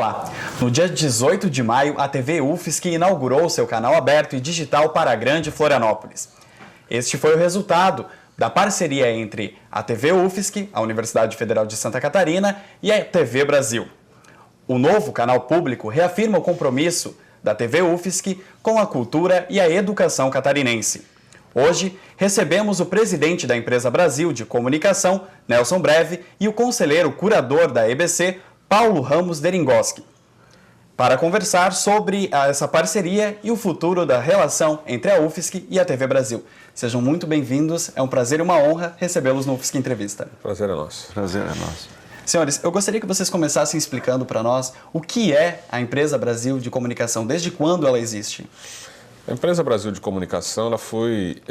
Olá! No dia 18 de maio, a TV UFSC inaugurou seu canal aberto e digital para a Grande Florianópolis. Este foi o resultado da parceria entre a TV UFSC, a Universidade Federal de Santa Catarina, e a TV Brasil. O novo canal público reafirma o compromisso da TV UFSC com a cultura e a educação catarinense. Hoje, recebemos o presidente da Empresa Brasil de Comunicação, Nelson Breve, e o conselheiro curador da EBC, Paulo Ramos Deringoski, para conversar sobre essa parceria e o futuro da relação entre a UFSC e a TV Brasil. Sejam muito bem-vindos, é um prazer e uma honra recebê-los no UFSC Entrevista. Prazer é nosso. Prazer é nosso. Senhores, eu gostaria que vocês começassem explicando para nós o que é a Empresa Brasil de Comunicação, desde quando ela existe? A Empresa Brasil de Comunicação ela foi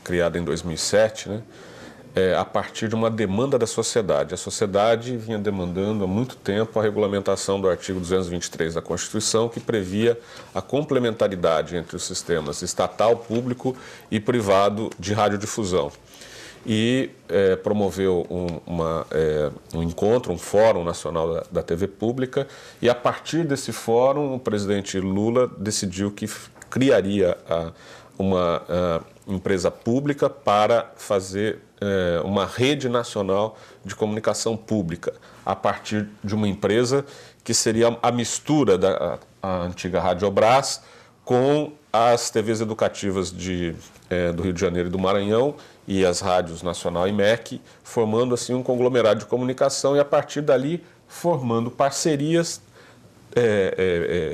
criada em 2007, né? A partir de uma demanda da sociedade. A sociedade vinha demandando há muito tempo a regulamentação do artigo 223 da Constituição, que previa a complementaridade entre os sistemas estatal, público e privado de radiodifusão. E promoveu um encontro, um fórum nacional da TV pública, e a partir desse fórum o presidente Lula decidiu que criaria uma empresa pública para fazer uma rede nacional de comunicação pública, a partir de uma empresa que seria a mistura da antiga Radiobras com as TVs educativas do Rio de Janeiro e do Maranhão e as rádios Nacional e MEC, formando assim um conglomerado de comunicação e a partir dali formando parcerias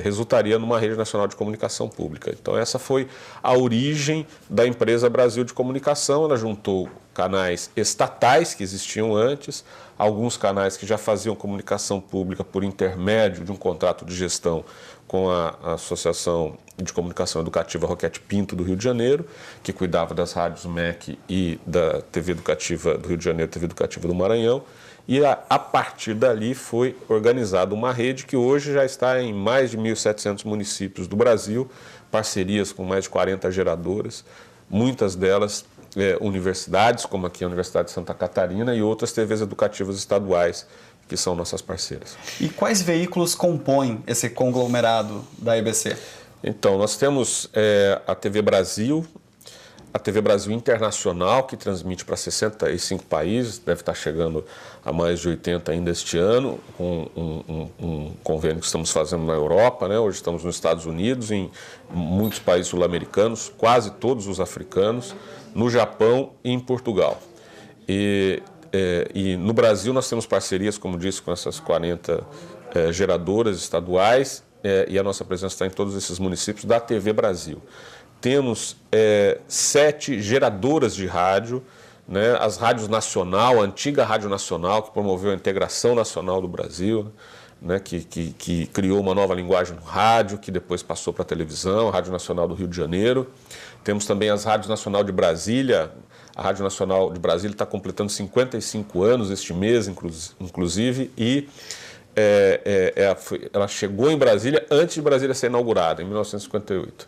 resultaria numa rede nacional de comunicação pública. Então essa foi a origem da Empresa Brasil de Comunicação. Ela juntou canais estatais que existiam antes, alguns canais que já faziam comunicação pública por intermédio de um contrato de gestão com a Associação de Comunicação Educativa Roquete Pinto do Rio de Janeiro, que cuidava das rádios MEC e da TV Educativa do Rio de Janeiro, TV Educativa do Maranhão. E a partir dali foi organizada uma rede que hoje já está em mais de 1.700 municípios do Brasil, parcerias com mais de 40 geradoras, muitas delas universidades, como aqui a Universidade de Santa Catarina, e outras TVs educativas estaduais, que são nossas parceiras. E quais veículos compõem esse conglomerado da EBC? Então, nós temos a TV Brasil, a TV Brasil Internacional, que transmite para 65 países, deve estar chegando a mais de 80 ainda este ano, com um convênio que estamos fazendo na Europa, né? Hoje estamos nos Estados Unidos, em muitos países sul-americanos, quase todos os africanos, no Japão e em Portugal. E no Brasil nós temos parcerias, como disse, com essas 40 geradoras estaduais, e a nossa presença está em todos esses municípios da TV Brasil. Temos 7 geradoras de rádio, né? As rádios Nacional, a antiga Rádio Nacional, que promoveu a integração nacional do Brasil, né? Que criou uma nova linguagem no rádio, que depois passou para a televisão, a Rádio Nacional do Rio de Janeiro. Temos também as Rádios Nacional de Brasília. A Rádio Nacional de Brasília está completando 55 anos este mês, inclusive, e ela chegou em Brasília antes de Brasília ser inaugurada, em 1958.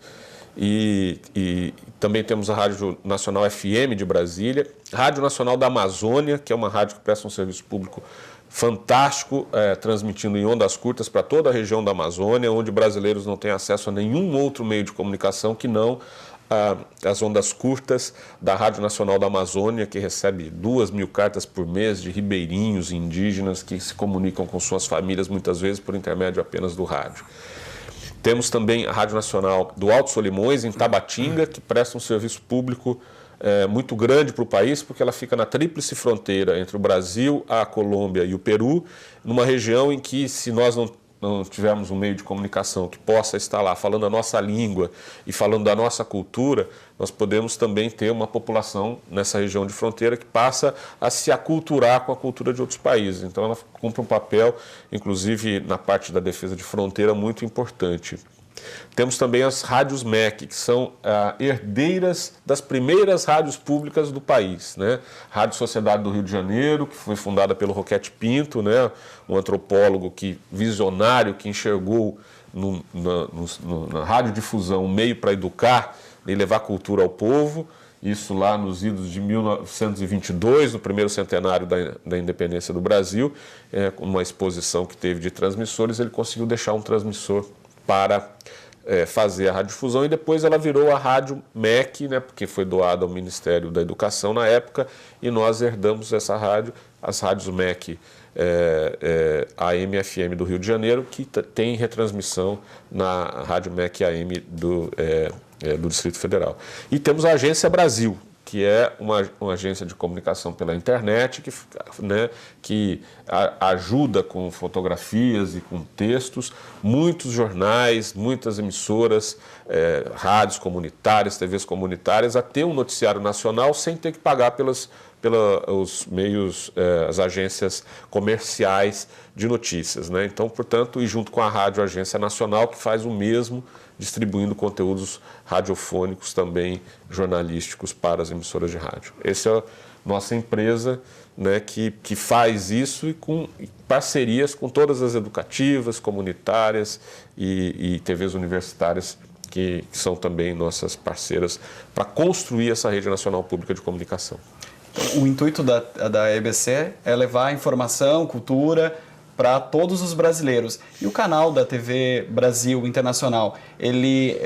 E também temos a Rádio Nacional FM de Brasília, Rádio Nacional da Amazônia, que é uma rádio que presta um serviço público fantástico, transmitindo em ondas curtas para toda a região da Amazônia, onde brasileiros não têm acesso a nenhum outro meio de comunicação que não as ondas curtas da Rádio Nacional da Amazônia, que recebe 2.000 cartas por mês de ribeirinhos indígenas que se comunicam com suas famílias, muitas vezes por intermédio apenas do rádio. Temos também a Rádio Nacional do Alto Solimões, em Tabatinga, que presta um serviço público muito grande para o país, porque ela fica na tríplice fronteira entre o Brasil, a Colômbia e o Peru, numa região em que, se nós não tivermos um meio de comunicação que possa estar lá falando a nossa língua e falando da nossa cultura, nós podemos também ter uma população nessa região de fronteira que passa a se aculturar com a cultura de outros países. Então ela cumpre um papel, inclusive na parte da defesa de fronteira, muito importante. Temos também as rádios MEC, que são herdeiras das primeiras rádios públicas do país, né? Rádio Sociedade do Rio de Janeiro, que foi fundada pelo Roquete Pinto, né? Um antropólogo visionário que enxergou na radiodifusão um meio para educar e levar cultura ao povo. isso lá nos idos de 1922, no primeiro centenário da independência do Brasil, uma exposição que teve de transmissores, ele conseguiu deixar um transmissor para fazer a radiodifusão, e depois ela virou a Rádio MEC, né, porque foi doada ao Ministério da Educação na época, e nós herdamos essa rádio, as rádios MEC, AM e FM do Rio de Janeiro, que tem retransmissão na Rádio MEC AM do Distrito Federal. E temos a Agência Brasil, que é uma agência de comunicação pela internet, que ajuda com fotografias e com textos, muitos jornais, muitas emissoras, rádios comunitárias, TVs comunitárias, a ter um noticiário nacional sem ter que pagar pelos meios, as agências comerciais de notícias, né? Então, portanto, e junto com a Rádio Agência Nacional, que faz o mesmo, distribuindo conteúdos radiofônicos também jornalísticos para as emissoras de rádio. Essa é a nossa empresa, né, que faz isso e com parcerias com todas as educativas, comunitárias e TVs universitárias, que são também nossas parceiras para construir essa rede nacional pública de comunicação. O intuito da EBC é levar informação, cultura para todos os brasileiros. E o canal da TV Brasil Internacional,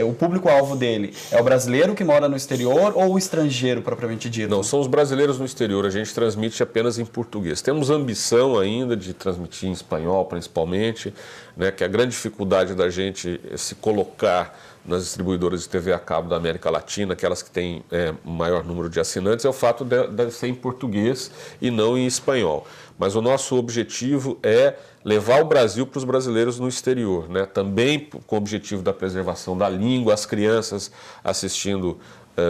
o público-alvo dele é o brasileiro que mora no exterior ou o estrangeiro, propriamente dito? Não, são os brasileiros no exterior, a gente transmite apenas em português. Temos ambição ainda de transmitir em espanhol, principalmente, né, que a grande dificuldade da gente é se colocar nas distribuidoras de TV a cabo da América Latina, aquelas que têm maior número de assinantes, é o fato de ser em português e não em espanhol. Mas o nosso objetivo é levar o Brasil para os brasileiros no exterior, né? Também com o objetivo da preservação da língua, as crianças assistindo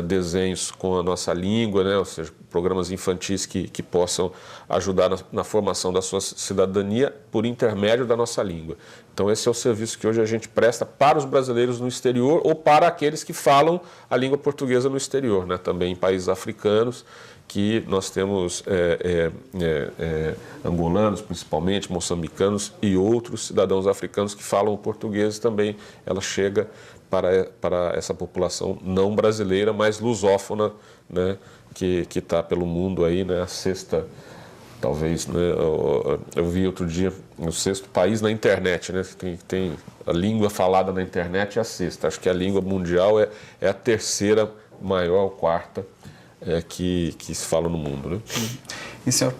desenhos com a nossa língua, né? Ou seja, programas infantis que possam ajudar na formação da sua cidadania por intermédio da nossa língua. Então esse é o serviço que hoje a gente presta para os brasileiros no exterior ou para aqueles que falam a língua portuguesa no exterior, né? Também em países africanos, que nós temos angolanos, principalmente, moçambicanos e outros cidadãos africanos que falam português também. Ela chega para essa população não brasileira, mas lusófona, né, que está pelo mundo aí, né, a sexta, talvez, né, eu vi outro dia, o sexto país na internet, né, tem a língua falada na internet é a sexta. Acho que a língua mundial é a terceira maior, quarta, que se fala no mundo, né? E, senhor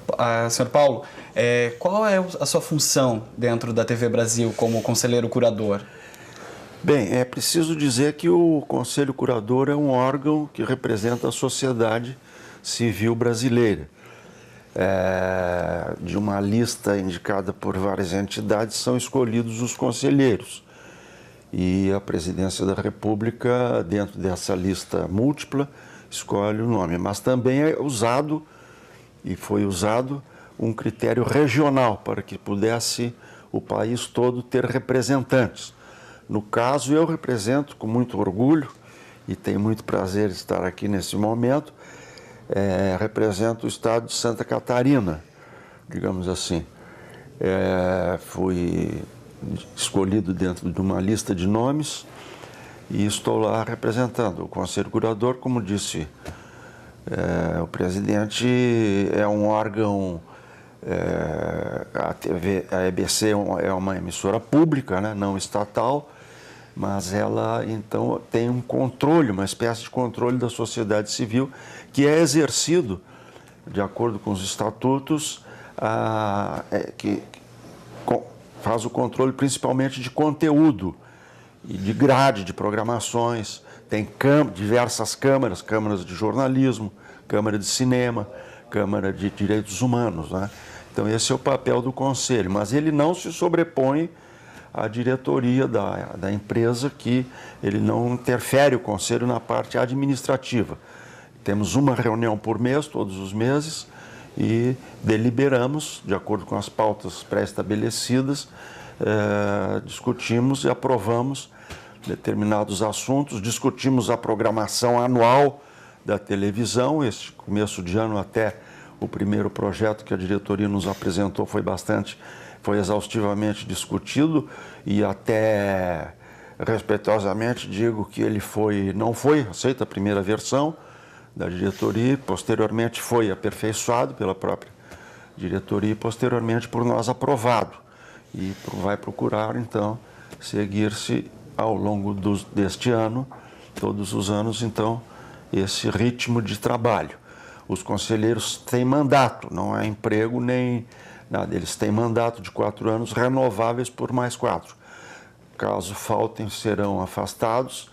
Paulo, qual é a sua função dentro da TV Brasil como conselheiro curador? Bem, é preciso dizer que o Conselho Curador é um órgão que representa a sociedade civil brasileira. De uma lista indicada por várias entidades, são escolhidos os conselheiros. E a Presidência da República, dentro dessa lista múltipla, escolhe o nome. Mas também é usado, e foi usado, um critério regional para que pudesse o país todo ter representantes. No caso, eu represento com muito orgulho, e tenho muito prazer de estar aqui nesse momento, represento o estado de Santa Catarina, digamos assim. Fui escolhido dentro de uma lista de nomes e estou lá representando o Conselho Curador. Como disse o presidente, é um órgão, a EBC é uma emissora pública, né, não estatal, mas ela então tem um controle, uma espécie de controle da sociedade civil que é exercido de acordo com os estatutos, que faz o controle principalmente de conteúdo e de grade de programações. Tem diversas câmaras de jornalismo, Câmara de Cinema, Câmara de Direitos Humanos, né? Então esse é o papel do Conselho, mas ele não se sobrepõe à diretoria da empresa, que ele não interfere o Conselho na parte administrativa. Temos uma reunião por mês, todos os meses, e deliberamos, de acordo com as pautas pré-estabelecidas, discutimos e aprovamos determinados assuntos, discutimos a programação anual da televisão. Este começo de ano, até o primeiro projeto que a diretoria nos apresentou foi exaustivamente discutido, e até respeitosamente digo que ele não foi aceita a primeira versão, da diretoria, posteriormente foi aperfeiçoado pela própria diretoria e posteriormente por nós aprovado. E vai procurar, então, seguir-se ao longo deste ano, todos os anos, então, esse ritmo de trabalho. Os conselheiros têm mandato, não é emprego nem nada, eles têm mandato de 4 anos, renováveis por mais 4. Caso faltem, serão afastados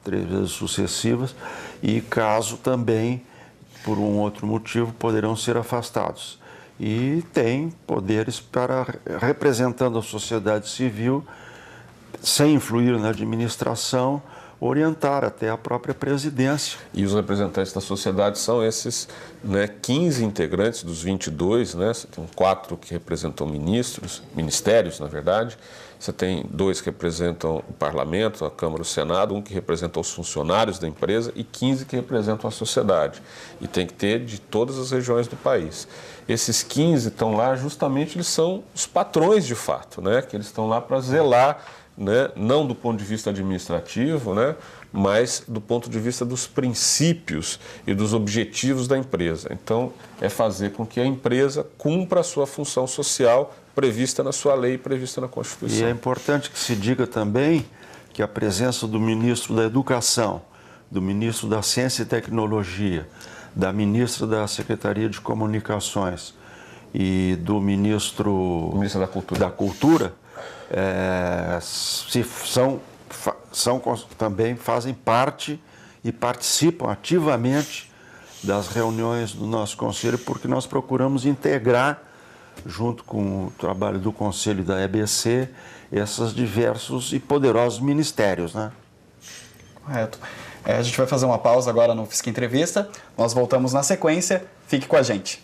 3 vezes sucessivas e caso também, por um outro motivo, poderão ser afastados. E tem poderes para, representando a sociedade civil, sem influir na administração, orientar até a própria presidência. E os representantes da sociedade são esses, né, 15 integrantes dos 22, né? Você tem 4 que representam ministérios, na verdade. Você tem 2 que representam o parlamento, a Câmara e o Senado, 1 que representa os funcionários da empresa e 15 que representam a sociedade. E tem que ter de todas as regiões do país. Esses 15 estão lá, justamente, eles são os patrões de fato, né? Que eles estão lá para zelar, né, não do ponto de vista administrativo, né, mas do ponto de vista dos princípios e dos objetivos da empresa. Então, é fazer com que a empresa cumpra a sua função social prevista na sua lei e prevista na Constituição. E é importante que se diga também que a presença do ministro da Educação, do ministro da Ciência e Tecnologia, da ministra da Secretaria de Comunicações e do ministro da Cultura também fazem parte e participam ativamente das reuniões do nosso conselho, porque nós procuramos integrar, junto com o trabalho do conselho da EBC, esses diversos e poderosos ministérios, né? Correto. A gente vai fazer uma pausa agora no UFSC Entrevista. Nós voltamos na sequência. Fique com a gente.